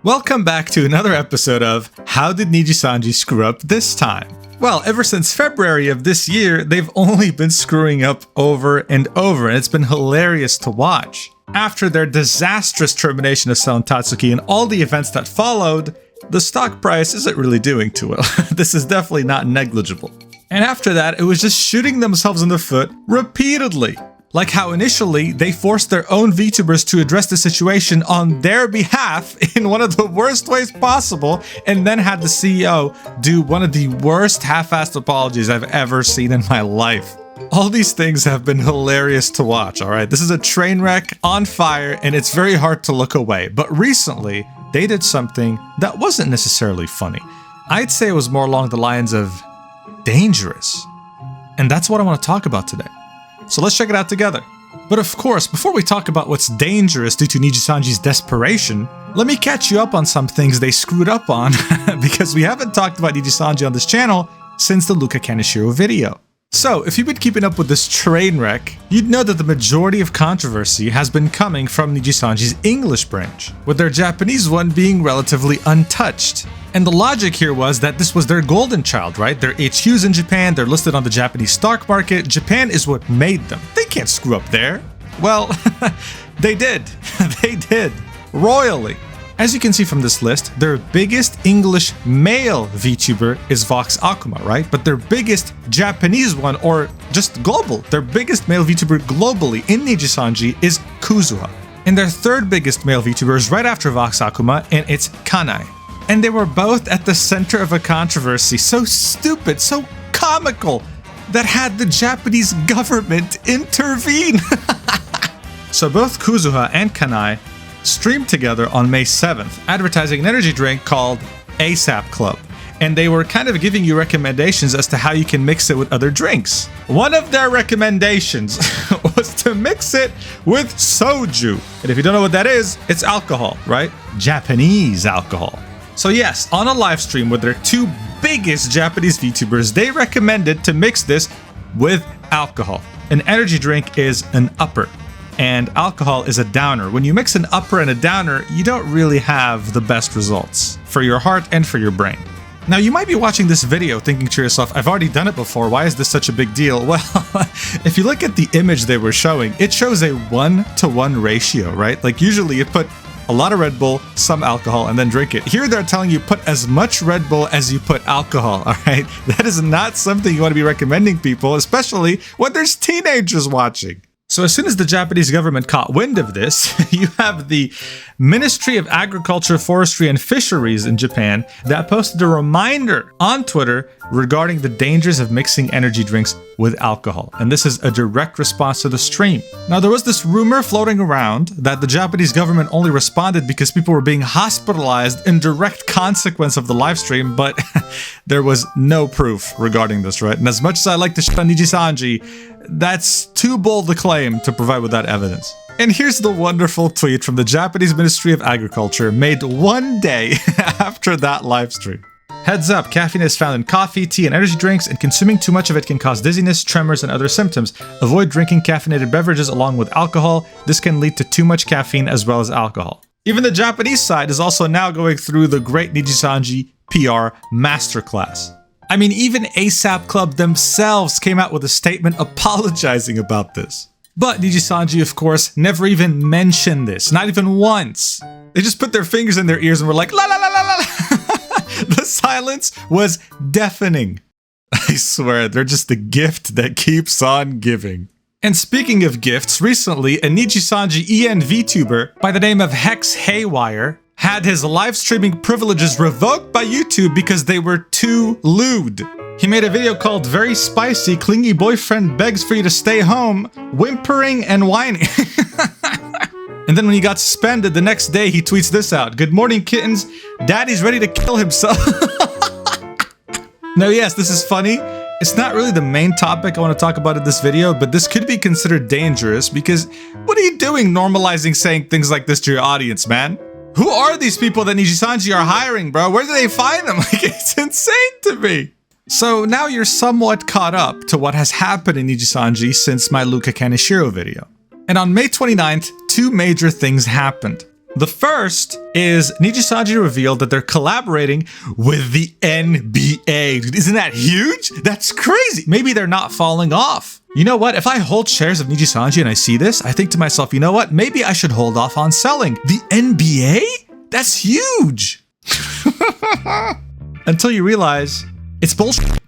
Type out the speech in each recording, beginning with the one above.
Welcome back to another episode of How Did Nijisanji Screw Up This Time? Well, ever since February of this year, they've only been screwing up over and over, and it's been hilarious to watch. After their disastrous termination of Son Tatsuki and all the events that followed, the stock price isn't really doing too well. This is definitely not negligible. And after that, it was just shooting themselves in the foot repeatedly. Like how initially they forced their own VTubers to address the situation on their behalf in one of the worst ways possible, and then had the CEO do one of the worst half-assed apologies I've ever seen in my life. All these things have been hilarious to watch, alright? This is a train wreck on fire, and it's very hard to look away. But recently, they did something that wasn't necessarily funny. I'd say it was more along the lines of dangerous. And that's what I want to talk about today. So let's check it out together. But of course, before we talk about what's dangerous due to Nijisanji's desperation, let me catch you up on some things they screwed up on, because we haven't talked about Nijisanji on this channel since the Luka Kaneshiro video. So, if you've been keeping up with this train wreck, you'd know that the majority of controversy has been coming from Nijisanji's English branch, with their Japanese one being relatively untouched. And the logic here was that this was their golden child, right? Their HQ's in Japan, they're listed on the Japanese stock market, Japan is what made them. They can't screw up there. Well, they did. They did. Royally. As you can see from this list, their biggest English male VTuber is Vox Akuma, right? But their biggest Japanese one, or just global, their biggest male VTuber globally in Nijisanji is KUZUHA. And their third biggest male VTuber is right after Vox Akuma, and it's Kanai. And they were both at the center of a controversy so stupid, so comical, that had the Japanese government intervene. So both KUZUHA and Kanai streamed together on May 7th, advertising an energy drink called ASAP Club. And they were kind of giving you recommendations as to how you can mix it with other drinks. One of their recommendations was to mix it with soju. And if you don't know what that is, it's alcohol, right? Japanese alcohol. So yes, on a live stream with their two biggest Japanese VTubers, they recommended to mix this with alcohol. An energy drink is an upper, and alcohol is a downer. When you mix an upper and a downer, you don't really have the best results for your heart and for your brain. Now, you might be watching this video thinking to yourself, I've already done it before, why is this such a big deal? Well, if you look at the image they were showing, it shows a 1-to-1 ratio, right? Like usually you put a lot of Red Bull, some alcohol, and then drink it. Here they're telling you put as much Red Bull as you put alcohol, all right? That is not something you want to be recommending people, especially when there's teenagers watching. So as soon as the Japanese government caught wind of this, you have the Ministry of Agriculture, Forestry, and Fisheries in Japan that posted a reminder on Twitter regarding the dangers of mixing energy drinks with alcohol. And this is a direct response to the stream. Now, there was this rumor floating around that the Japanese government only responded because people were being hospitalized in direct consequence of the live stream, but there was no proof regarding this, right? And as much as I like to shit on Nijisanji, that's too bold a claim to provide with that evidence. And here's the wonderful tweet from the Japanese Ministry of Agriculture made one day after that live stream. Heads up, caffeine is found in coffee, tea, and energy drinks, and consuming too much of it can cause dizziness, tremors, and other symptoms. Avoid drinking caffeinated beverages along with alcohol. This can lead to too much caffeine as well as alcohol. Even the Japanese side is also now going through the great Nijisanji PR masterclass. I mean, even ASAP Club themselves came out with a statement apologizing about this. But Nijisanji, of course, never even mentioned this, not even once. They just put their fingers in their ears and were like, la la la la la. The silence was deafening. I swear, they're just the gift that keeps on giving. And speaking of gifts, recently a Nijisanji EN VTuber by the name of HAYWIRE had his live streaming privileges revoked by YouTube because they were too lewd. He made a video called Very Spicy, Clingy Boyfriend Begs for You to Stay Home, Whimpering and Whining. And then when he got suspended, the next day he tweets this out. Good morning, kittens. Daddy's ready to kill himself. Now, yes, this is funny. It's not really the main topic I want to talk about in this video, but this could be considered dangerous because what are you doing normalizing saying things like this to your audience, man? Who are these people that Nijisanji are hiring, bro? Where do they find them? Like, it's insane to me. So now you're somewhat caught up to what has happened in Nijisanji since my Luka Kaneshiro video. And on May 29th, two major things happened. The first is Nijisanji revealed that they're collaborating with the NBA. Dude, isn't that huge? That's crazy. Maybe they're not falling off. You know what? If I hold shares of Nijisanji and I see this, I think to myself, you know what? Maybe I should hold off on selling. The NBA? That's huge. Until you realize it's bullshit.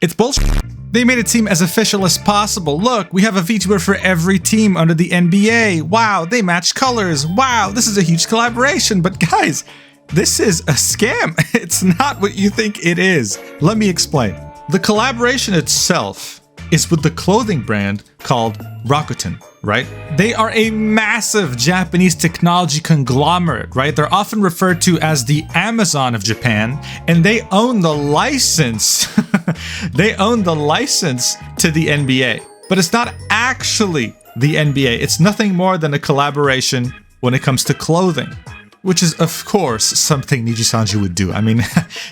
It's bullshit. They made it seem as official as possible. Look, we have a VTuber for every team under the NBA. Wow, they match colors. Wow, this is a huge collaboration. But guys, this is a scam. It's not what you think it is. Let me explain. The collaboration itself is with the clothing brand called Rakuten, right? They are a massive Japanese technology conglomerate, right? They're often referred to as the Amazon of Japan, and they own the license. They own the license to the NBA. But it's not actually the NBA. It's nothing more than a collaboration when it comes to clothing, which is, of course, something Nijisanji would do. I mean,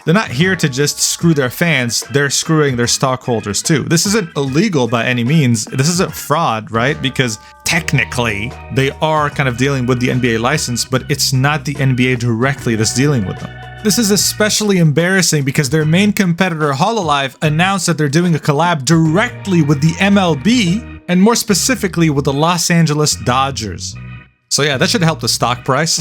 they're not here to just screw their fans, they're screwing their stockholders too. This isn't illegal by any means. This isn't fraud, right? Because technically, they are kind of dealing with the NBA license, but it's not the NBA directly that's dealing with them. This is especially embarrassing because their main competitor, Hololive, announced that they're doing a collab directly with the MLB, and more specifically with the Los Angeles Dodgers. So yeah, that should help the stock price.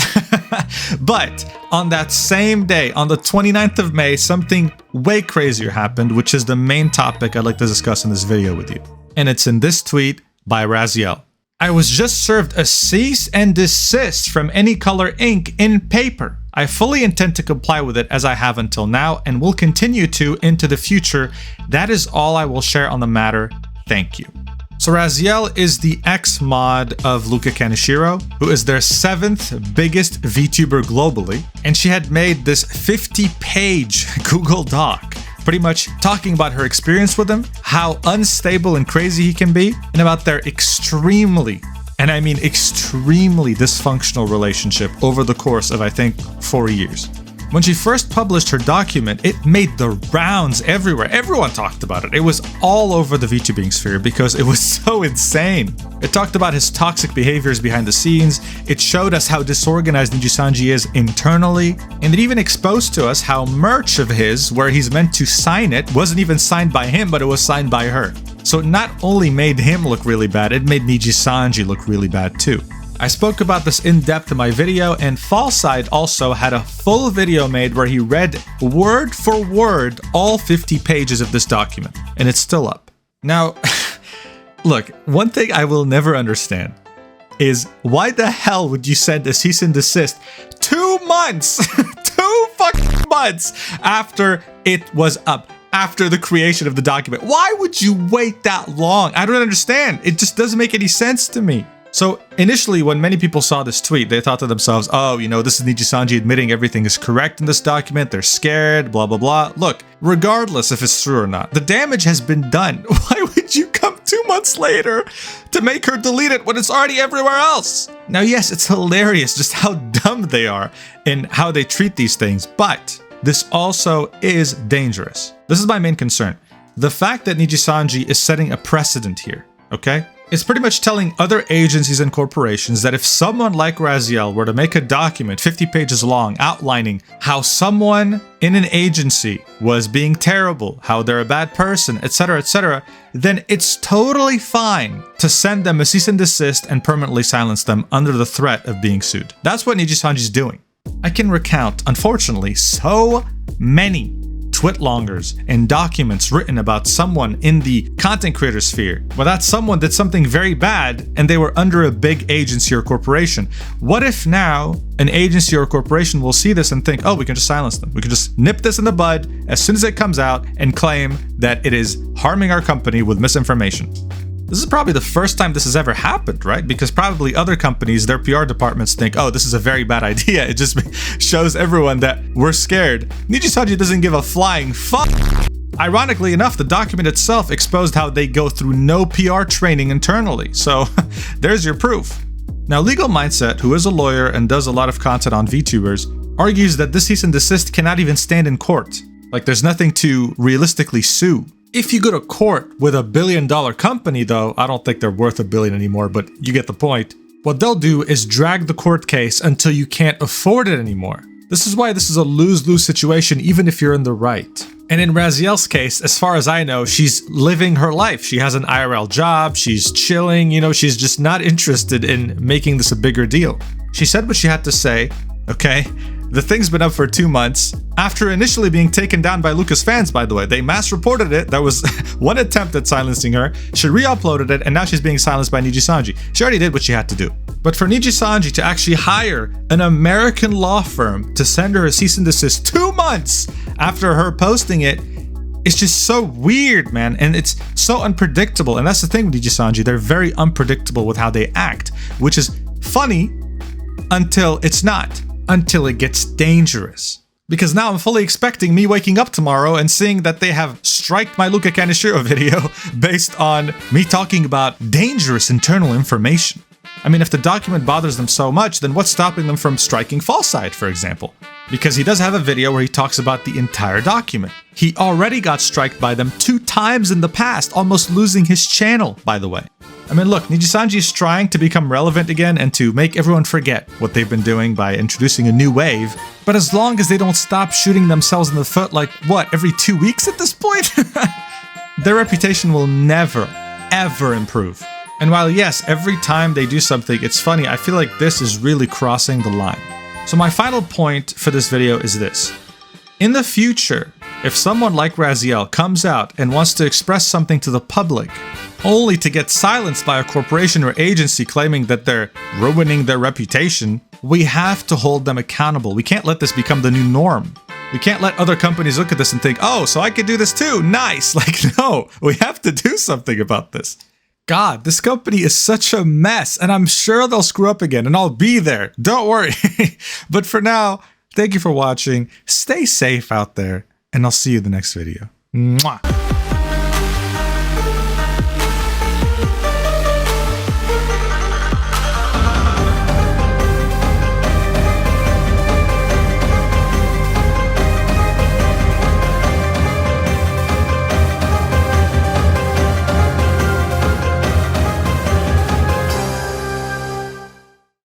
But on that same day, on the 29th of May, something way crazier happened, which is the main topic I'd like to discuss in this video with you. And it's in this tweet by RAZIEL. I was just served a cease and desist from Any Color Inc. in paper. I fully intend to comply with it as I have until now and will continue to into the future. That is all I will share on the matter. Thank you. So RAZIEL is the ex-mod of Luca Kaneshiro, who is their 7th biggest VTuber globally, and she had made this 50-page Google Doc, pretty much talking about her experience with him, how unstable and crazy he can be, and about their extremely, and I mean extremely dysfunctional relationship over the course of, I think, 4 years. When she first published her document, it made the rounds everywhere. Everyone talked about it. It was all over the VTubing sphere because it was so insane. It talked about his toxic behaviors behind the scenes. It showed us how disorganized Nijisanji is internally. And it even exposed to us how merch of his, where he's meant to sign it, wasn't even signed by him, but it was signed by her. So it not only made him look really bad, it made Nijisanji look really bad too. I spoke about this in depth in my video, and Fallside also had a full video made where he read word for word all 50 pages of this document, and it's still up. Now, look, one thing I will never understand is why the hell would you send a cease and desist 2 months, 2 fucking months after it was up? After the creation of the document. Why would you wait that long? I don't understand. It just doesn't make any sense to me. So initially, when many people saw this tweet, they thought to themselves, oh, you know, this is Nijisanji admitting everything is correct in this document. They're scared, blah, blah, blah. Look, regardless if it's true or not, the damage has been done. Why would you come 2 months later to make her delete it when it's already everywhere else? Now, yes, it's hilarious just how dumb they are and how they treat these things, but this also is dangerous. This is my main concern. The fact that Nijisanji is setting a precedent here, okay? It's pretty much telling other agencies and corporations that if someone like RAZIEL were to make a document 50 pages long outlining how someone in an agency was being terrible, how they're a bad person, etc., then it's totally fine to send them a cease and desist and permanently silence them under the threat of being sued. That's what Nijisanji's doing. I can recount, unfortunately, so many twitlongers and documents written about someone in the content creator sphere where that someone did something very bad and they were under a big agency or corporation. What if now an agency or corporation will see this and think, oh, we can just silence them. We can just nip this in the bud as soon as it comes out and claim that it is harming our company with misinformation. This is probably the first time this has ever happened, right? Because probably other companies, their PR departments think, oh, this is a very bad idea. It just shows everyone that we're scared. Nijisanji doesn't give a flying fuck. Ironically enough, the document itself exposed how they go through no PR training internally. So there's your proof. Now, Legal Mindset, who is a lawyer and does a lot of content on VTubers, argues that this cease and desist cannot even stand in court. Like, there's nothing to realistically sue. If you go to court with $1 billion company, though, I don't think they're worth $1 billion anymore, but you get the point. What they'll do is drag the court case until you can't afford it anymore. This is why this is a lose-lose situation even if you're in the right. And in RAZIEL's case, as far as I know, she's living her life. She has an IRL job, she's chilling, she's just not interested in making this a bigger deal. She said what she had to say, okay? The thing's been up for 2 months. After initially being taken down by Lucas fans, by the way. They mass reported it. That was one attempt at silencing her. She re-uploaded it, and now she's being silenced by Nijisanji. She already did what she had to do. But for Nijisanji to actually hire an American law firm to send her a cease and desist 2 months after her posting it, it's just so weird, man. And it's so unpredictable. And that's the thing with Nijisanji. They're very unpredictable with how they act, which is funny until it's not. Until it gets dangerous. Because now I'm fully expecting me waking up tomorrow and seeing that they have striked my Luca Kaneshiro video based on me talking about dangerous internal information. I mean, if the document bothers them so much, then what's stopping them from striking Falside, for example? Because he does have a video where he talks about the entire document. He already got striked by them 2 times in the past, almost losing his channel, by the way. I mean, look, Nijisanji is trying to become relevant again and to make everyone forget what they've been doing by introducing a new wave. But as long as they don't stop shooting themselves in the foot like, what, every 2 weeks at this point? Their reputation will never, ever improve. And while yes, every time they do something, it's funny, I feel like this is really crossing the line. So my final point for this video is this. In the future, if someone like RAZIEL comes out and wants to express something to the public, only to get silenced by a corporation or agency claiming that they're ruining their reputation, we have to hold them accountable. We can't let this become the new norm. We can't let other companies look at this and think, oh, so I could do this too, nice. Like, no, we have to do something about this. God, this company is such a mess, and I'm sure they'll screw up again, and I'll be there. Don't worry. But for now, thank you for watching. Stay safe out there, and I'll see you in the next video. Mwah.